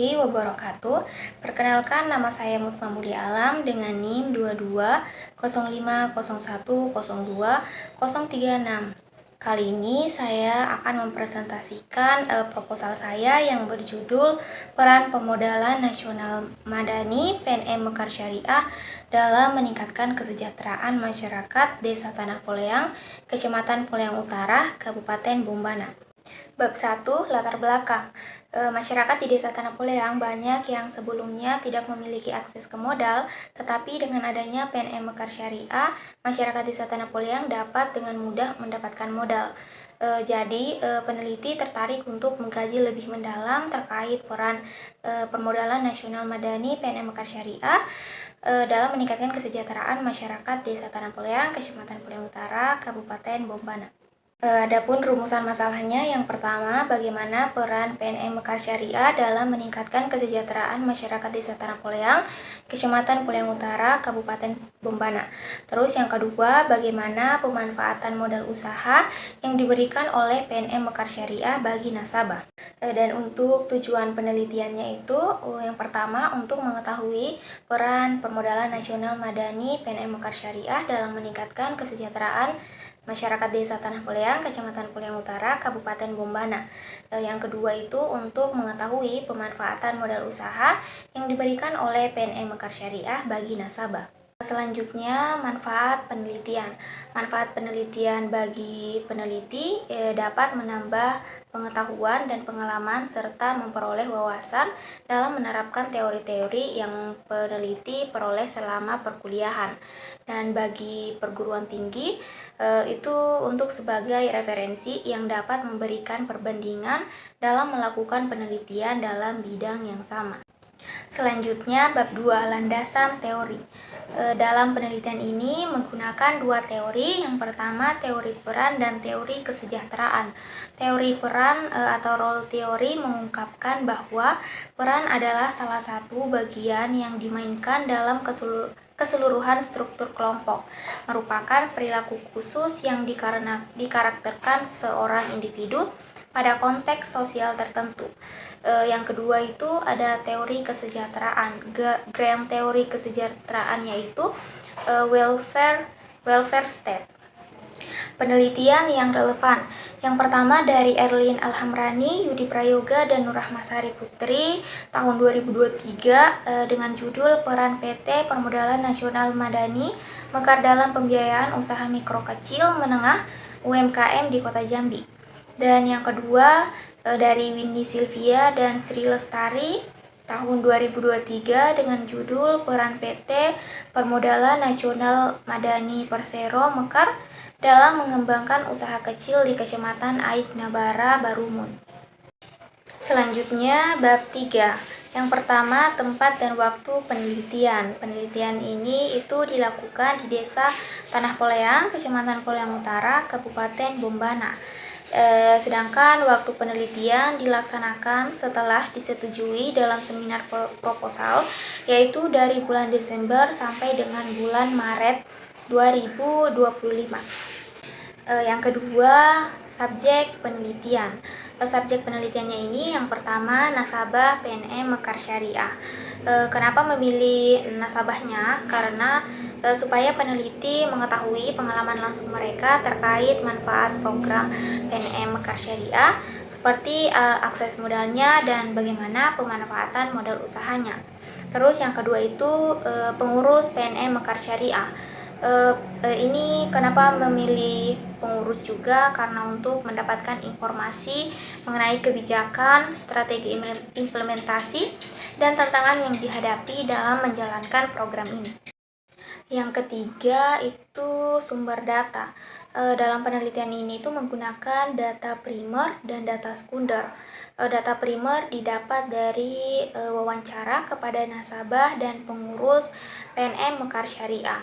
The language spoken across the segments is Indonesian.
warahmatullahi wabarakatuh. Perkenalkan, nama saya Mutma Mulia Alam dengan NIM 220501020336. Kali ini saya akan mempresentasikan proposal saya yang berjudul Peran Pemodalan Nasional Madani PNM Mekar Syariah dalam meningkatkan kesejahteraan masyarakat Desa Tanah Poleyang, Kecamatan Poleyang Utara, Kabupaten Bombana. Bab 1, latar belakang. Masyarakat di Desa Tanah Poleyang banyak yang sebelumnya tidak memiliki akses ke modal, tetapi dengan adanya PNM Mekar Syariah, masyarakat Desa Tanah Poleyang dapat dengan mudah mendapatkan modal. Jadi peneliti tertarik untuk mengkaji lebih mendalam terkait peran permodalan nasional madani PNM Mekar Syariah dalam meningkatkan kesejahteraan masyarakat Desa Tanah Poleyang, Kecamatan Poleyang Utara, Kabupaten Bombana. Adapun rumusan masalahnya, yang pertama, bagaimana peran PNM Mekar Syariah dalam meningkatkan kesejahteraan masyarakat Desa Tanah Poleyang, Kecamatan Poleyang Utara, Kabupaten Bombana. Terus yang kedua, bagaimana pemanfaatan modal usaha yang diberikan oleh PNM Mekar Syariah bagi nasabah. Dan untuk tujuan penelitiannya itu, yang pertama, untuk mengetahui peran permodalan nasional madani PNM Mekar Syariah dalam meningkatkan kesejahteraan masyarakat Desa Tanah Poleyang, Kecamatan Poleyang Utara, Kabupaten Bombana. Yang kedua itu untuk mengetahui pemanfaatan modal usaha yang diberikan oleh PNM Mekar Syariah bagi nasabah. Selanjutnya, manfaat penelitian. Manfaat penelitian bagi peneliti dapat menambah pengetahuan dan pengalaman serta memperoleh wawasan dalam menerapkan teori-teori yang peneliti peroleh selama perkuliahan. Dan bagi perguruan tinggi, itu untuk sebagai referensi yang dapat memberikan perbandingan dalam melakukan penelitian dalam bidang yang sama. Selanjutnya, bab 2, landasan teori. Dalam penelitian ini menggunakan dua teori. Yang pertama, teori peran dan teori kesejahteraan. Teori peran atau role theory mengungkapkan bahwa peran adalah salah satu bagian yang dimainkan dalam keseluruhan struktur kelompok, merupakan perilaku khusus yang dikarakterkan seorang individu pada konteks sosial tertentu. Yang kedua itu ada teori kesejahteraan. Graham teori kesejahteraan yaitu welfare state. Penelitian yang relevan. Yang pertama dari Erlin Alhamrani, Yudi Prayoga, dan Nurrahmasari Putri tahun 2023 dengan judul Peran PT Permodalan Nasional Madani Mekar dalam Pembiayaan Usaha Mikro Kecil Menengah UMKM di Kota Jambi. Dan yang kedua dari Windy Sylvia dan Sri Lestari tahun 2023 dengan judul Peran PT Permodalan Nasional Madani Persero Mekar dalam mengembangkan usaha kecil di Kecamatan Aik Nabara, Barumun. Selanjutnya bab 3. Yang pertama, tempat dan waktu penelitian. Penelitian ini itu dilakukan di Desa Tanah Poleyang, Kecamatan Poleyang Utara, Kabupaten Bombana. Sedangkan waktu penelitian dilaksanakan setelah disetujui dalam seminar proposal, yaitu dari bulan Desember sampai dengan bulan Maret 2025. Yang kedua, subjek penelitian. Subjek penelitiannya ini yang pertama, nasabah PNM Mekar Syariah. Kenapa memilih nasabahnya? Karena supaya peneliti mengetahui pengalaman langsung mereka terkait manfaat program PNM Mekar Syariah, seperti akses modalnya dan bagaimana pemanfaatan modal usahanya. Terus yang kedua itu pengurus PNM Mekar Syariah. Ini kenapa memilih pengurus juga, karena untuk mendapatkan informasi mengenai kebijakan, strategi implementasi, dan tantangan yang dihadapi dalam menjalankan program ini. Yang ketiga itu sumber data. Dalam penelitian ini itu menggunakan data primer dan data sekunder. Data primer didapat dari wawancara kepada nasabah dan pengurus PNM Mekar Syariah.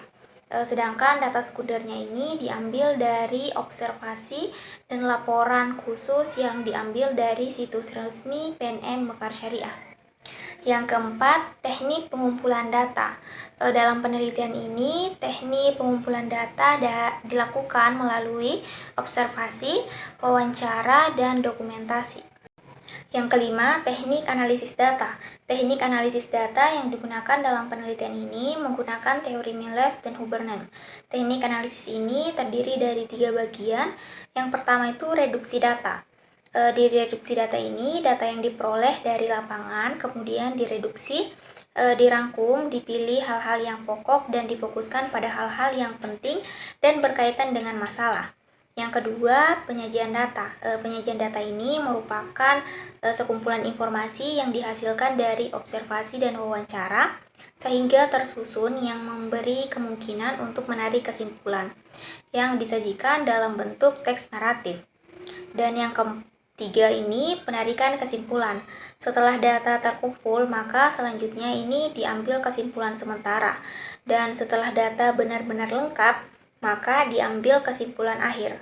Sedangkan data sekundernya ini diambil dari observasi dan laporan khusus yang diambil dari situs resmi PNM Mekar Syariah. Yang keempat, teknik pengumpulan data. Dalam penelitian ini, teknik pengumpulan data dilakukan melalui observasi, wawancara, dan dokumentasi. Yang kelima, teknik analisis data. Teknik analisis data yang digunakan dalam penelitian ini menggunakan teori Miles dan Huberman. Teknik analisis ini terdiri dari 3 bagian. Yang pertama itu reduksi data. Di reduksi data ini, data yang diperoleh dari lapangan kemudian direduksi, dirangkum, dipilih hal-hal yang pokok dan difokuskan pada hal-hal yang penting dan berkaitan dengan masalah. Yang kedua, penyajian data. Penyajian data ini merupakan sekumpulan informasi yang dihasilkan dari observasi dan wawancara, sehingga tersusun yang memberi kemungkinan untuk menarik kesimpulan yang disajikan dalam bentuk teks naratif. Dan yang ketiga ini penarikan kesimpulan. Setelah data terkumpul, maka selanjutnya ini diambil kesimpulan sementara. Dan setelah data benar-benar lengkap, maka diambil kesimpulan akhir.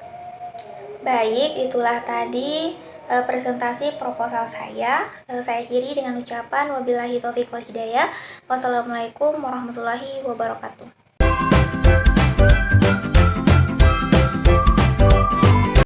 Baik, itulah tadi presentasi proposal saya. Saya akhiri dengan ucapan wabillahi taufiq wal hidayah. Wassalamualaikum warahmatullahi wabarakatuh.